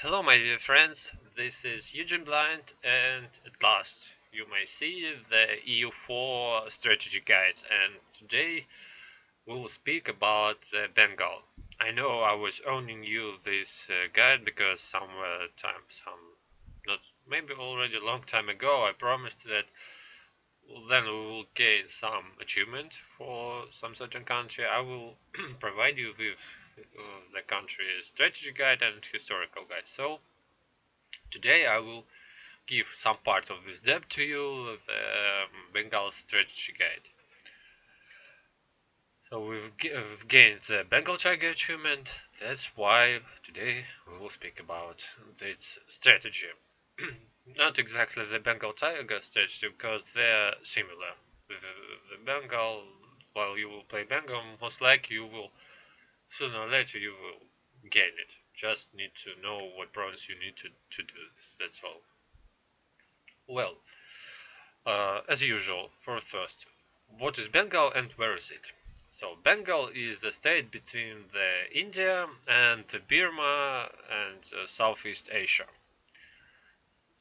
Hello my dear friends, this is Eugene Blind and at last you may see the EU4 strategy guide, and today we will speak about the Bengal. I know I was owning you this guide because some not maybe already a long time ago I promised that then we will gain some achievement for some certain country. I will provide you with the country's strategy guide and historical guide. So today I will give some part of this debt to you, the Bengal strategy guide. So we've gained the Bengal Tiger achievement. That's why today we will speak about its strategy. Not exactly the Bengal Tiger strategy because they're similar. With the Bengal, while you will play Bengal, most likely you will sooner or later you will gain it. Just need to know what province you need to do this. That's all. Well, as usual, for first, what is Bengal and where is it? So Bengal is a state between the India and Burma and Southeast Asia.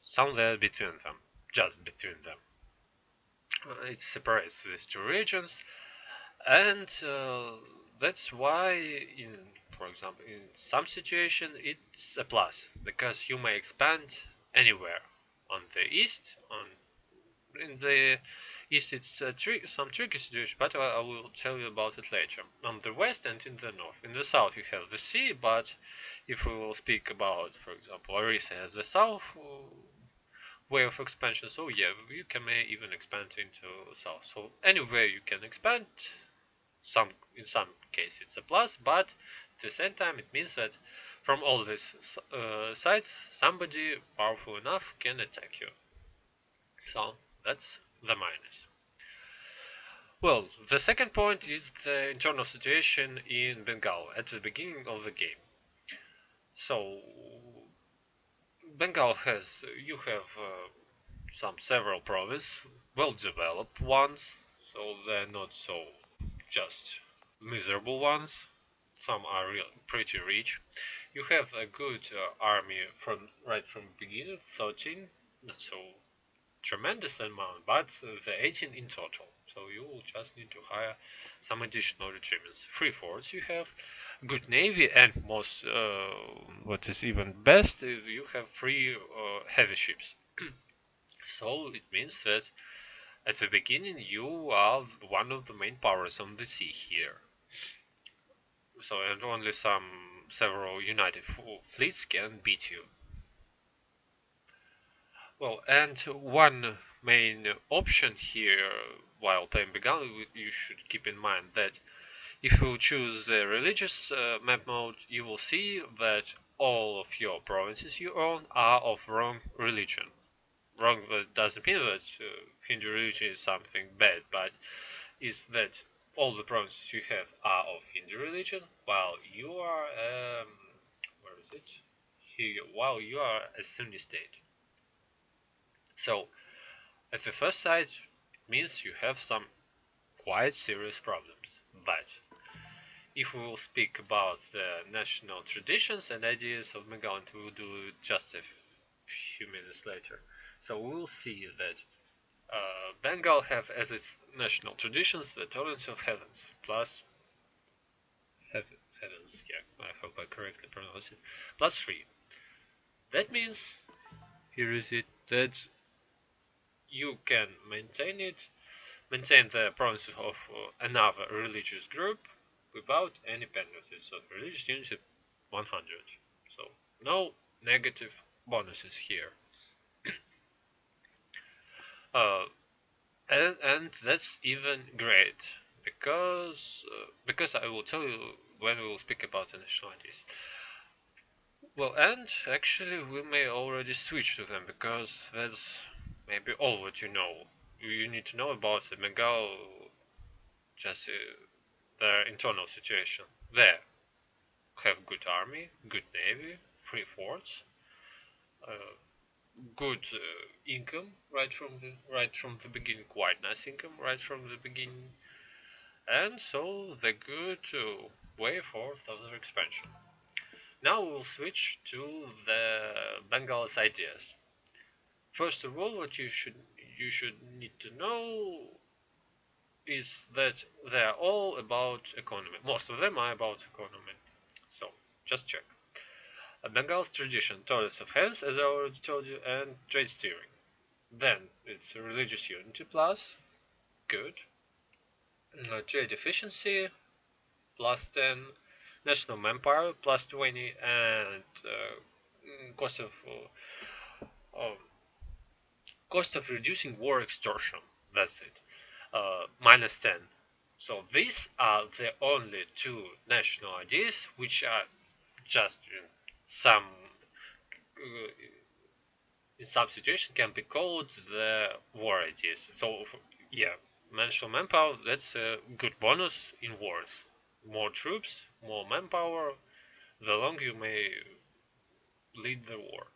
Somewhere between them, just between them. It separates these two regions, and that's why, for example, in some situation it's a plus because you may expand anywhere on the east, on in the east it's some tricky situation, but I will tell you about it later. On the west and in the north. In the south you have the sea, but if we will speak about, for example, Orissa as the south way of expansion, so yeah, you can may even expand into south. So anywhere you can expand, in some case it's a plus, but at the same time it means that from all these sides somebody powerful enough can attack you. So that's the minus. Well, the second point is the internal situation in Bengal at the beginning of the game. So, Bengal has, you have several provinces, well developed ones, so they're not so just miserable ones. Some are pretty rich. You have a good army right from the beginning, 13, not so tremendous amount, but the 18 in total. So you will just need to hire some additional regiments. 3 forts you have, good navy, and most, what is even best, is you have 3 heavy ships. So it means that at the beginning you are one of the main powers on the sea here. So and only several united fleets can beat you. Well, and one main option here while playing Bengal, you should keep in mind that if you choose the religious map mode, you will see that all of your provinces you own are of wrong religion. Wrong doesn't mean that Hindu religion is something bad, but is that all the provinces you have are of Hindu religion, while you are, where is it? Here, while you are a Sunni state. So at the first sight, it means you have some quite serious problems. But if we will speak about the national traditions and ideas of Bengal, and we will do it just a few minutes later, so we will see that Bengal have as its national traditions the tolerance of heavens, plus heavens, yeah, I hope I correctly pronounce it, plus 3. That means, here is it, that you can maintain the provinces of another religious group without any penalties. So religious unity 100. So no negative bonuses here. Uh, and that's even great because I will tell you when we will speak about the nationalities. Well, and actually we may already switch to them because that's maybe all what you need to know about the Bengal, just their internal situation. They have good army, good navy, 3 forts, uh, good income right from the beginning, quite nice income right from the beginning, and so the good way for further expansion. Now we'll switch to the Bengal's ideas. First of all, what you should need to know is that they are all about economy. Most of them are about economy. So just check. Bengal's tradition, toilets of hands, as I already told you, and trade steering. Then it's religious unity plus, good. Trade efficiency plus 10, national manpower plus 20, and cost of um, cost of reducing war extortion. That's it. Minus 10. So these are the only two national ideas which are just some uh, in some situations can be called the war ideas. So yeah, national manpower, that's a good bonus in wars. More troops, more manpower, the longer you may lead the war.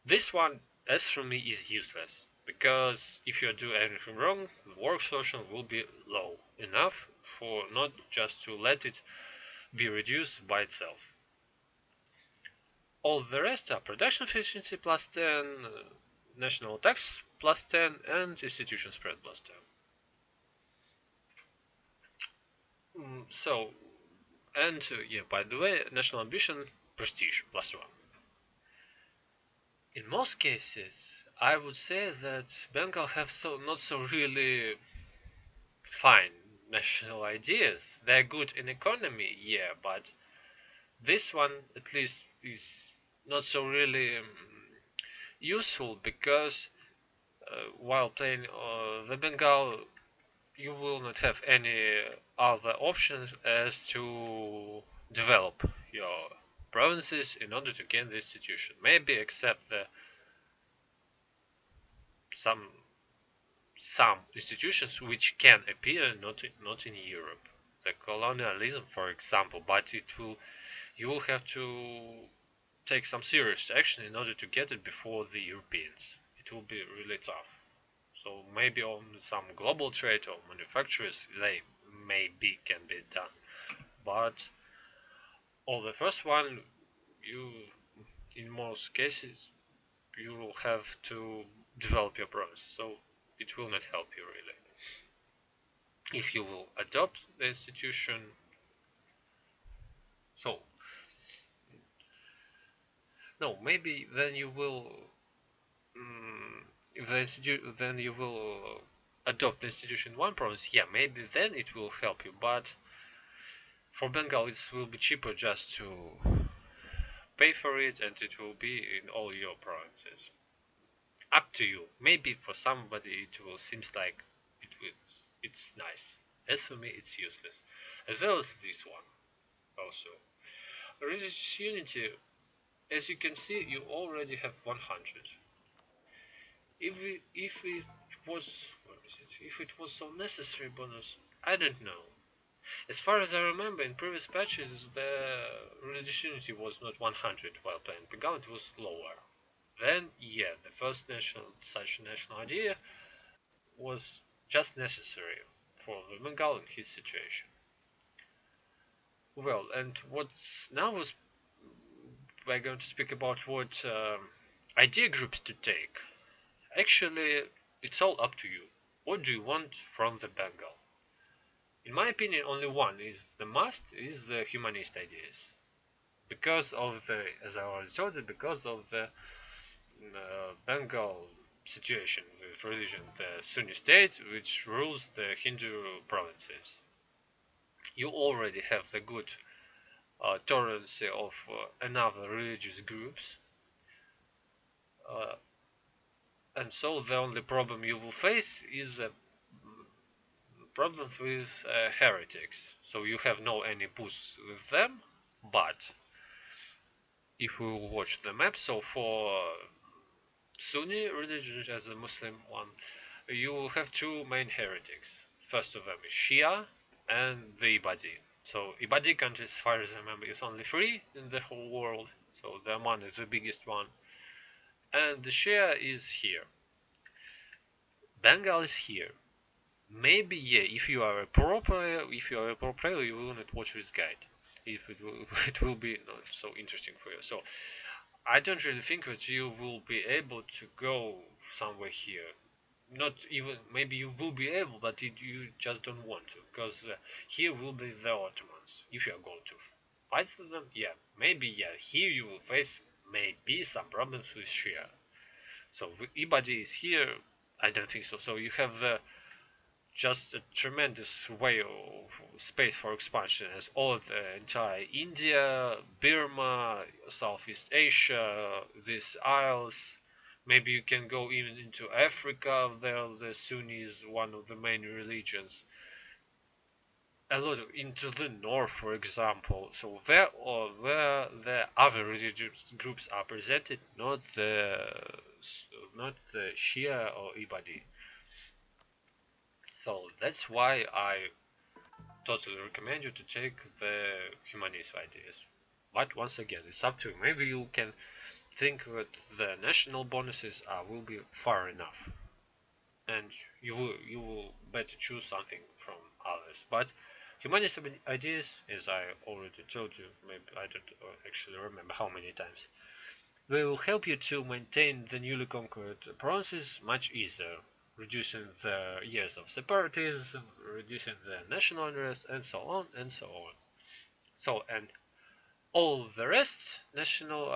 This one, as for me, is useless, because if you do anything wrong, the war extortion will be low enough for not just to let it be reduced by itself. All the rest are production efficiency plus 10, national tax plus 10, and institution spread plus 10. Yeah, by the way, national ambition, prestige plus 1. In most cases, I would say that Bengal have not so really fine national ideas. They're good in economy, yeah, but this one at least is not so really useful, because while playing the Bengal, you will not have any other options as to develop your provinces in order to gain the institution. Maybe except the some institutions which can appear not in Europe, the colonialism, for example. But you will have to take some serious action in order to get it before the Europeans. It will be really tough. So maybe on some global trade or manufacturers, they maybe can be done. But on the first one, you in most cases you will have to develop your province. So it will not help you really. If you will adopt the institution, so no, maybe then you will if then you will adopt the institution in one province, yeah, maybe then it will help you. But for Bengal, it will be cheaper just to pay for it, and it will be in all your provinces. Up to you. Maybe for somebody it will seems like it's nice. As for me, it's useless. As well as this one also. Religious unity, as you can see, you already have 100. If it was, where is it? If it was so necessary bonus, I don't know. As far as I remember, in previous patches, the religious unity was not 100 while playing Bengal, it was lower. Then, yeah, the first such national idea was just necessary for the Bengal in his situation. Well, and what now is we're going to speak about what idea groups to take. Actually, it's all up to you. What do you want from the Bengal? In my opinion, only one is the must, is the humanist ideas. Because of the, as I already told you, because of the Bengal situation with religion, the Sunni state which rules the Hindu provinces. You already have the good tolerance of another religious groups, uh, and so the only problem you will face is problems with heretics. So you have no any boosts with them, but if we will watch the map, so for Sunni religion as a Muslim one, you will have two main heretics. First of them is Shia and the Ibadi. So Ibadi countries, as far as I remember, is only 3 in the whole world. So the Oman is the biggest one. And the Shia is here. Bengal is here. Maybe, yeah, if you are a pro player, you will not watch this guide. if it will, it will be not so interesting for you. So I don't really think that you will be able to go somewhere here. Not even, maybe you will be able, but you just don't want to, because here will be the Ottomans. If you are going to fight with them, yeah, maybe, yeah, here you will face maybe some problems with Shia. So Ibadi is here, I don't think so. So you have just a tremendous way of space for expansion as all the entire India, Burma, Southeast Asia, these isles. Maybe you can go even into Africa. There, the Sunni is one of the main religions. A lot of, into the north, for example. So where or where the other religious groups are presented, not the Shia or Ibadi. So that's why I totally recommend you to take the humanist ideas. But once again, it's up to you. Maybe you can think that the national bonuses will be far enough, and you will better choose something from others. But humanist ideas, as I already told you, maybe I don't actually remember how many times, they will help you to maintain the newly conquered provinces much easier, reducing the years of separatism, reducing the national unrest, and so on and so on. So, and all the rest, national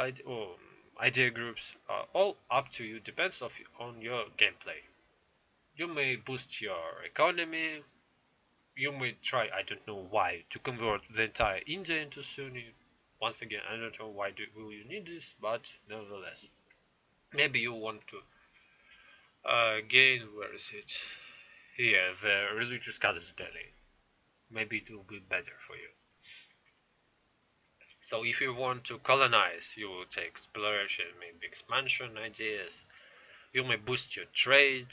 idea groups, are all up to you, depends on your gameplay. You may boost your economy, you may try, I don't know why, to convert the entire India into Sunni. Once again, I don't know why will you need this, but nevertheless. Maybe you want to gain, where is it? Here, the religious customs Delhi. Maybe it will be better for you. So if you want to colonize, you will take exploration, maybe expansion ideas. You may boost your trade.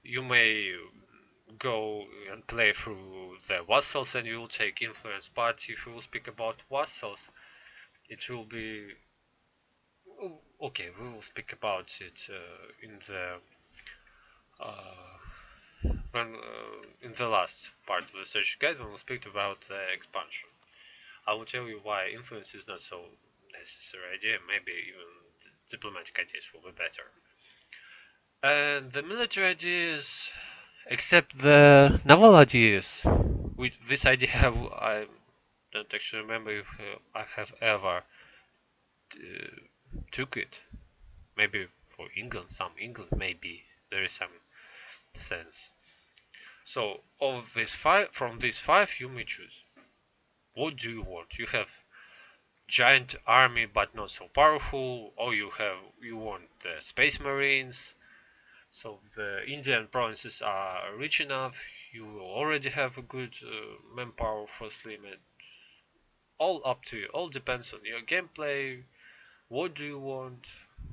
You may go and play through the vassals and you will take influence. But if you will speak about vassals, it will be okay. We will speak about it in the when in the last part of the search guide when we speak about the expansion. I will tell you why influence is not so necessary idea. Maybe even diplomatic ideas will be better. And the military ideas, except the naval ideas, which this idea I don't actually remember if I have ever took it. Maybe for England, some England, maybe there is some sense. So of these five, from these five, you may choose. What do you want? You have giant army but not so powerful, or you want the space marines. So the Indian provinces are rich enough. You will already have a good manpower force limit. All up to you. All depends on your gameplay. What do you want?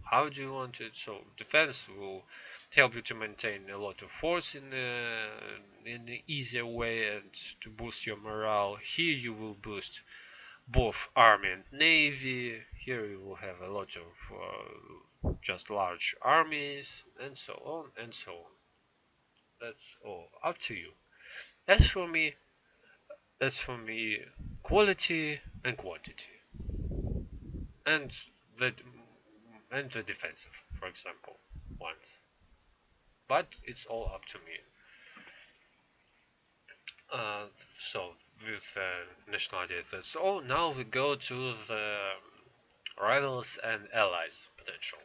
How do you want it? So defense will help you to maintain a lot of force in an easier way and to boost your morale. Here you will boost both army and navy. Here you will have a lot of just large armies and so on and so on. That's all up to you. As for me, quality and quantity, and the defensive, for example, ones. But it's all up to me. So with national ideas, that's all. Now we go to the rivals and allies potential.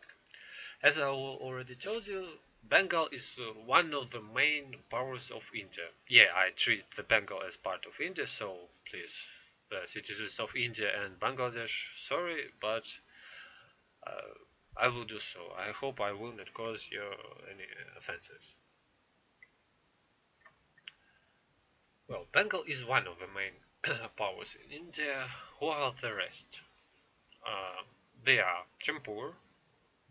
As I already told you, Bengal is one of the main powers of India. Yeah, I treat the Bengal as part of India, so please, the citizens of India and Bangladesh, sorry, but I will do so. I hope I will not cause you any offenses. Well, Bengal is one of the main powers in India. Who are the rest? They are Jampur,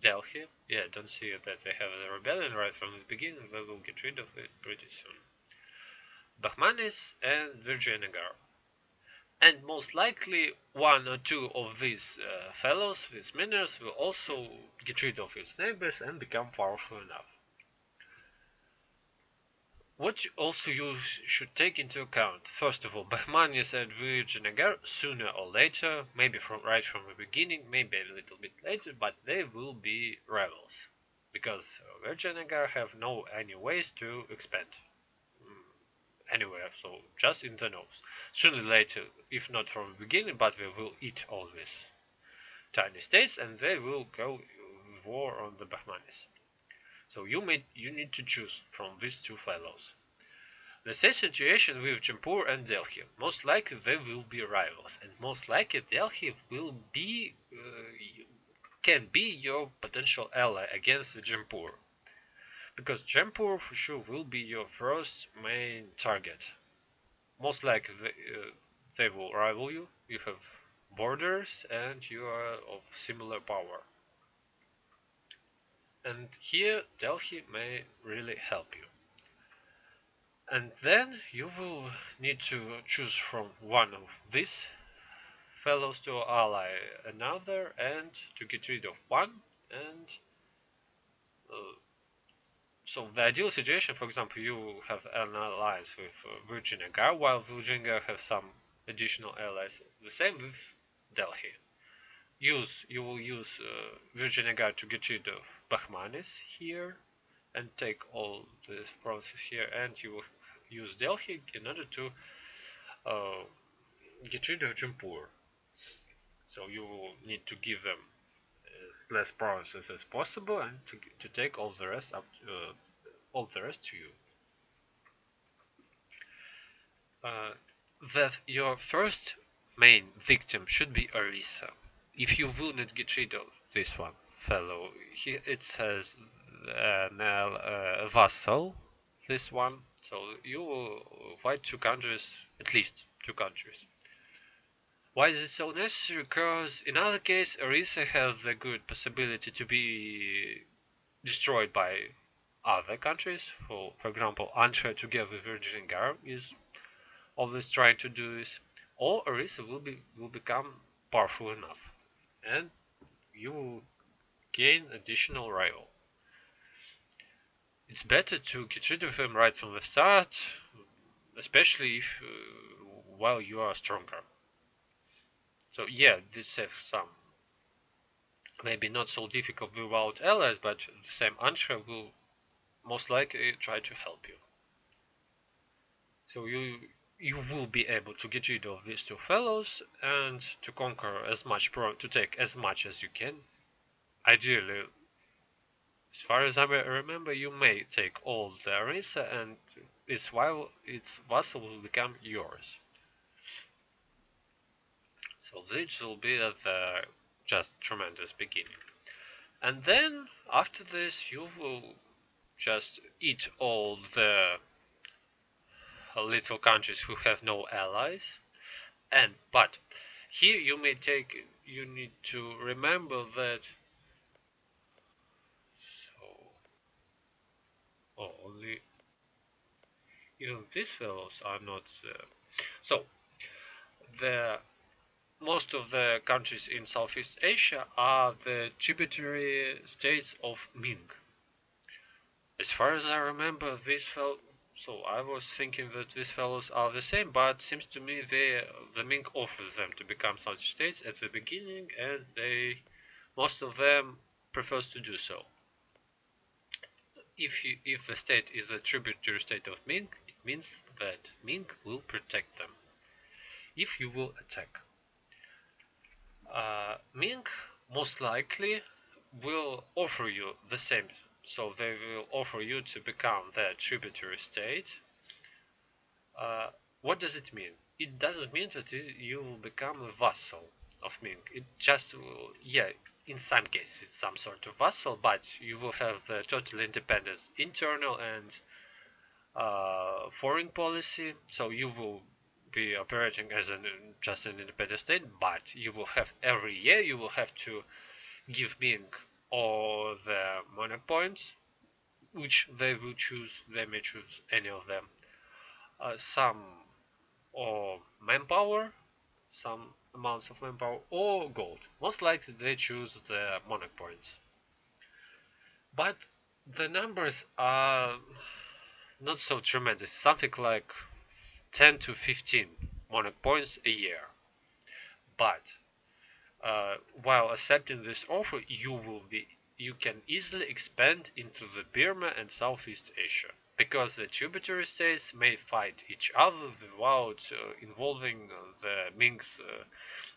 Delhi. Yeah, don't see that they have the rebellion right from the beginning. They will get rid of it pretty soon. Bahmanis and Virjanagar. And most likely one or two of these fellows, these miners, will also get rid of its neighbors and become powerful enough. What also you should take into account, first of all, Bahmanis and Vijayanagar, sooner or later, maybe right from the beginning, maybe a little bit later, but they will be rivals, because Vijayanagar have no any ways to expand anywhere, so just in the north. Sooner or later, if not from the beginning, but they will eat all these tiny states and they will go war on the Bahmanis. So you need to choose from these two fellows. The same situation with Jaipur and Delhi. Most likely they will be rivals, and most likely Delhi will be can be your potential ally against Jaipur, because Jaipur for sure will be your first main target. Most likely they will rival you. You have borders and you are of similar power. And here Delhi may really help you. And then you will need to choose from one of these fellows to ally another and to get rid of one. And so the ideal situation, for example, you have an alliance with Virginia, while Virginia have some additional allies. The same with Delhi. You will use Virginia to get rid of Bahmanis here and take all this provinces here, and you will use Delhi in order to get rid of Jaipur. So you will need to give them as less provinces as possible, and to take all the rest to you. That your first main victim should be Orissa. If you will not get rid of this one fellow, it says vassal, this one, so you will fight two countries, at least two countries. Why is it so necessary? Because in other case, Orissa has the good possibility to be destroyed by other countries. For example, Andhra together with Virgin Gar is always trying to do this, or Orissa will become powerful enough, and you will gain additional rival. It's better to get rid of him right from the start, especially if while you are stronger. So yeah, this has some maybe not so difficult without allies, but the same Andhra will most likely try to help you. So you will be able to get rid of these two fellows and to conquer as much to take as much as you can. Ideally, as far as I remember, you may take all the Orissa and its vassal will become yours. So this will be at the just tremendous beginning. And then after this you will just eat all the little countries who have no allies. But here you need to remember that only even these fellows are not so the most of the countries in Southeast Asia are the tributary states of Ming. As far as I remember, so I was thinking that these fellows are the same, but seems to me the Ming offers them to become such states at the beginning, and most of them prefers to do so. If the state is a tributary state of Ming, it means that Ming will protect them if you will attack. Ming most likely will offer you the same, so they will offer you to become their tributary state. What does it mean? It doesn't mean that you will become a vassal of Ming. It just will, yeah, in some cases it's some sort of vassal, but you will have the total independence, internal and foreign policy, so you will be operating as just an independent state, but you will have every year you will have to give Ming all the monarch points, which they will choose. They may choose any of them. Some or manpower, some amounts of manpower, or gold. Most likely they choose the monarch points. But the numbers are not so tremendous, something like 10 to 15 monarch points a year. But while accepting this offer, you can easily expand into the Burma and Southeast Asia, because the tributary states may fight each other without involving the Minks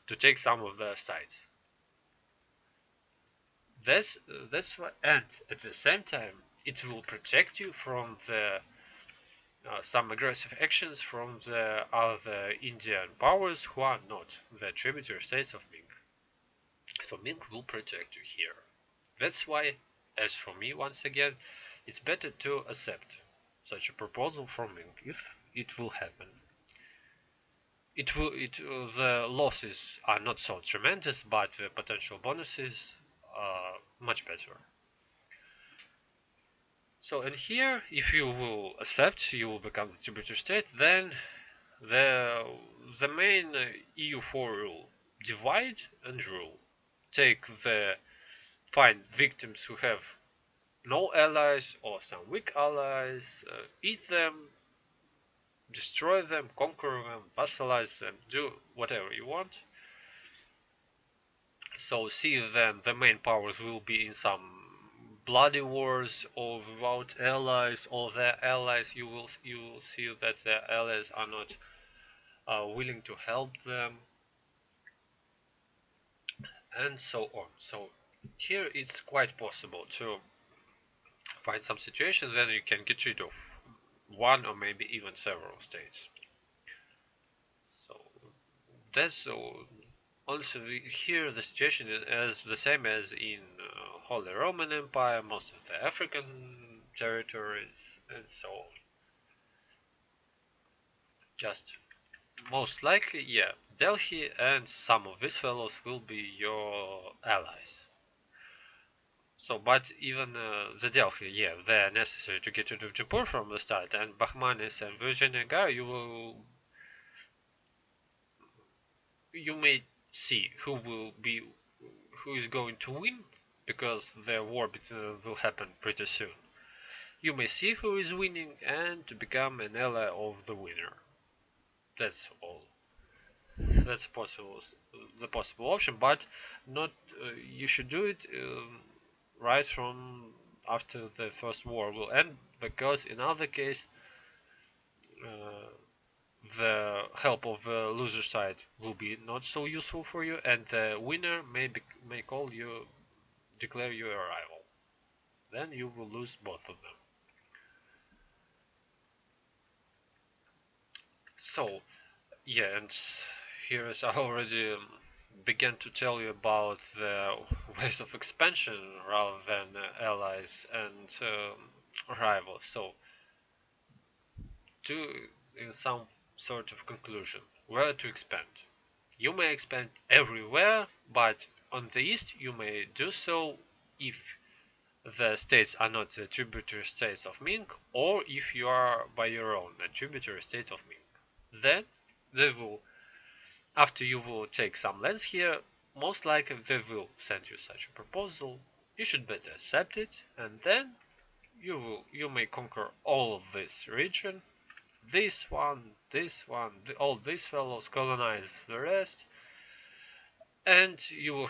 to take some of their sides. That's why, and at the same time, it will protect you from the some aggressive actions from the other Indian powers who are not the tributary states of Ming. So Ming will protect you here. That's why, as for me, once again, it's better to accept such a proposal from Ming if it will happen. The losses are not so tremendous, but the potential bonuses are much better. So, and here, if you will accept, you will become the tributary state, then the main EU4 rule: divide and rule. Find victims who have no allies or some weak allies, eat them, destroy them, conquer them, vassalize them, do whatever you want. So see, then the main powers will be in some bloody wars or without allies, or their allies, you will see that their allies are not willing to help them, and so on. So here it's quite possible to find some situations when you can get rid of one or maybe even several states. So that's also here the situation is the same as in Holy Roman Empire, most of the African territories, and so on. Just most likely, yeah, Delhi and some of these fellows will be your allies. So, but even the Delhi, yeah, they're necessary to get rid of Jaipur from the start, and Bahmanis and Vijayanagara, you may see who is going to win, because the war will happen pretty soon. You may see who is winning and to become an ally of the winner. That's all. That's the possible option, but not. You should do it right from after the first war will end, because in other case, uh, the help of the loser side will be not so useful for you, and the winner may declare you a rival. Then you will lose both of them. So, yeah, and here as I already began to tell you about the ways of expansion rather than allies and rivals. So, in some sort of conclusion, where to expand? You may expand everywhere, but on the east you may do so if the states are not the tributary states of Ming, or if you are by your own a tributary state of Ming. Then they will, after you will take some lands here, most likely they will send you such a proposal. You should better accept it, and then you may conquer all of this region. This one, all these fellows, colonize the rest, and you will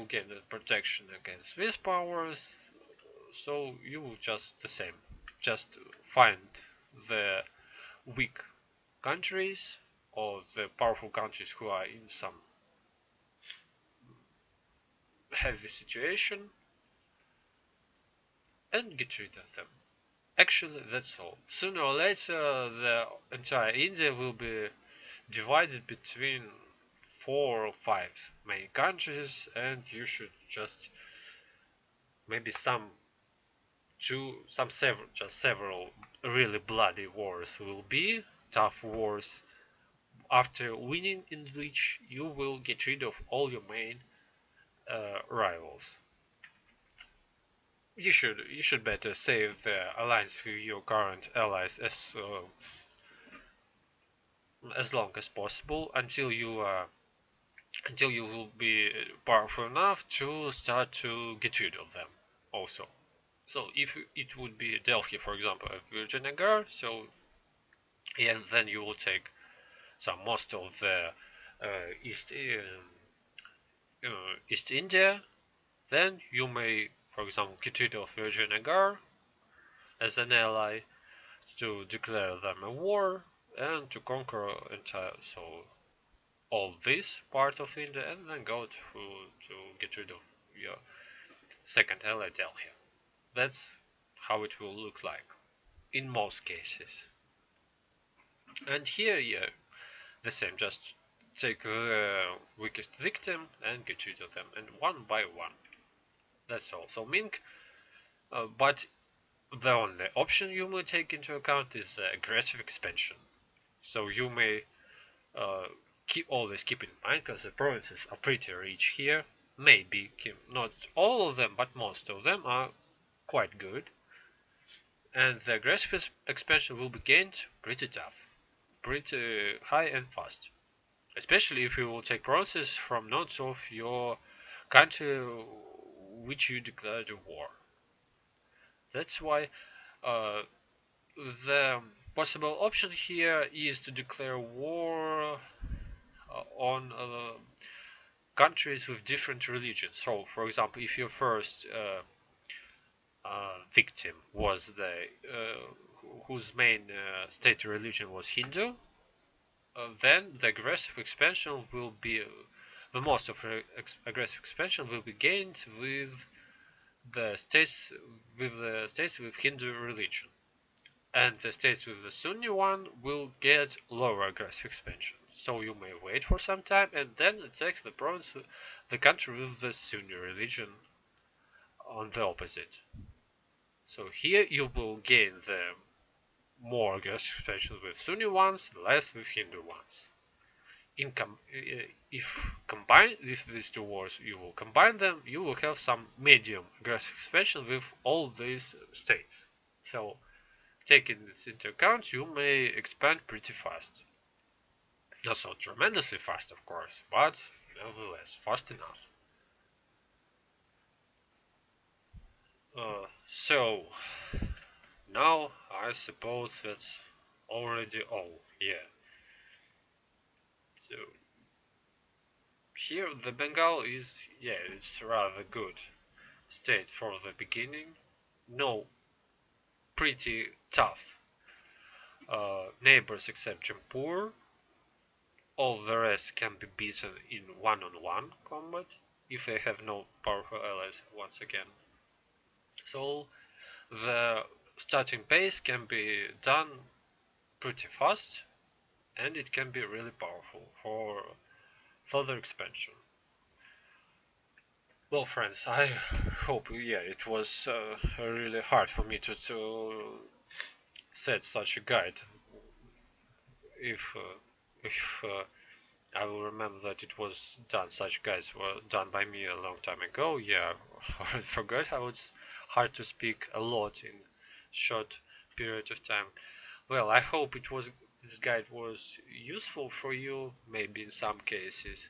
gain the protection against these powers. So you will just the same, just find the weak countries or the powerful countries who are in some heavy situation and get rid of them. Actually, that's all. Sooner or later, the entire India will be divided between 4 or 5 main countries, and you should just maybe several really bloody wars will be, tough wars, after winning in which you will get rid of all your main rivals. You should better save the alliance with your current allies as long as possible until you will be powerful enough to start to get rid of them also. So if it would be Delhi, for example, of Virginagar, so and then you will take some most of the East India, then you may, for example, get rid of Virginagar as an ally to declare them a war and to conquer entire so all this part of India and then go to get rid of your second ally Delhi. That's how it will look like in most cases. And here, yeah, the same. Just take the weakest victim and get rid of them, and one by one. That's all. So Ming, but the only option you may take into account is aggressive expansion. So you may always keep in mind, because the provinces are pretty rich here. Maybe not all of them, but most of them are quite good. And the aggressive expansion will be gained pretty tough, pretty high and fast. Especially if you will take provinces from nodes of your country which you declared a war. That's why the possible option here is to declare war on countries with different religions. So, for example, if your first victim was whose main state religion was Hindu, then the aggressive expansion will be the most of aggressive expansion will be gained with the states with Hindu religion, and the states with the Sunni one will get lower aggressive expansion. So you may wait for some time and then attack the province, the country with the Sunni religion on the opposite. So here you will gain the more aggressive expansion with Sunni ones, less with Hindu ones. If combined with these two wars, you will combine them, you will have some medium aggressive expansion with all these states. So taking this into account, you may expand pretty fast. Not so tremendously fast, of course, but nevertheless fast enough. So now I suppose that's already all. Yeah. So here the Bengal is, yeah, it's rather good state for the beginning. No, pretty tough neighbors except Jampur. All the rest can be beaten in one-on-one combat if they have no powerful allies once again. So the starting base can be done pretty fast and it can be really powerful for further expansion. Well, friends, I hope, yeah, it was really hard for me to set such a guide. If I will remember that it was done, such guides were done by me a long time ago. Yeah, I forgot how it's hard to speak a lot in short period of time. Well, I hope this guide was useful for you, maybe in some cases.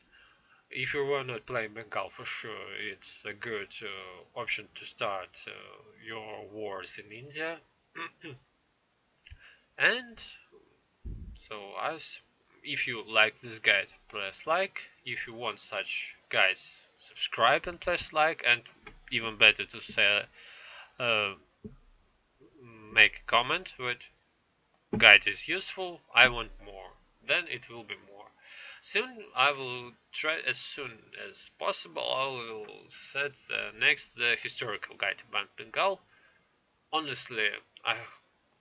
If you were not playing Bengal, for sure, it's a good option to start your wars in India. And so, if you like this guide, press like. If you want such guides, subscribe and press like. And even better to say, make a comment with guide is useful. I want more. Then it will be more. Soon I will try, as soon as possible, I will set the next historical guide about Bengal. Honestly, I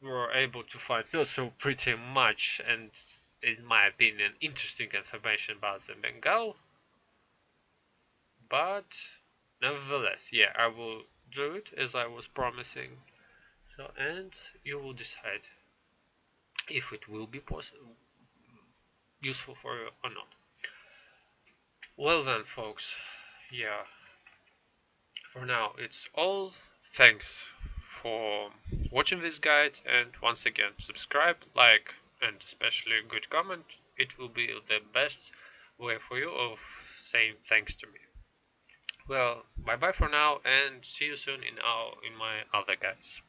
were able to find not so pretty much and in my opinion interesting information about the Bengal, but nevertheless, yeah, I will do it as I was promising. So, and you will decide if it will be useful for you or not. Well then, folks, yeah, for now it's all. Thanks for watching this guide, and once again, subscribe, like, and especially a good comment. It will be the best way for you of saying thanks to me. Well, bye bye for now, and see you soon in my other guides.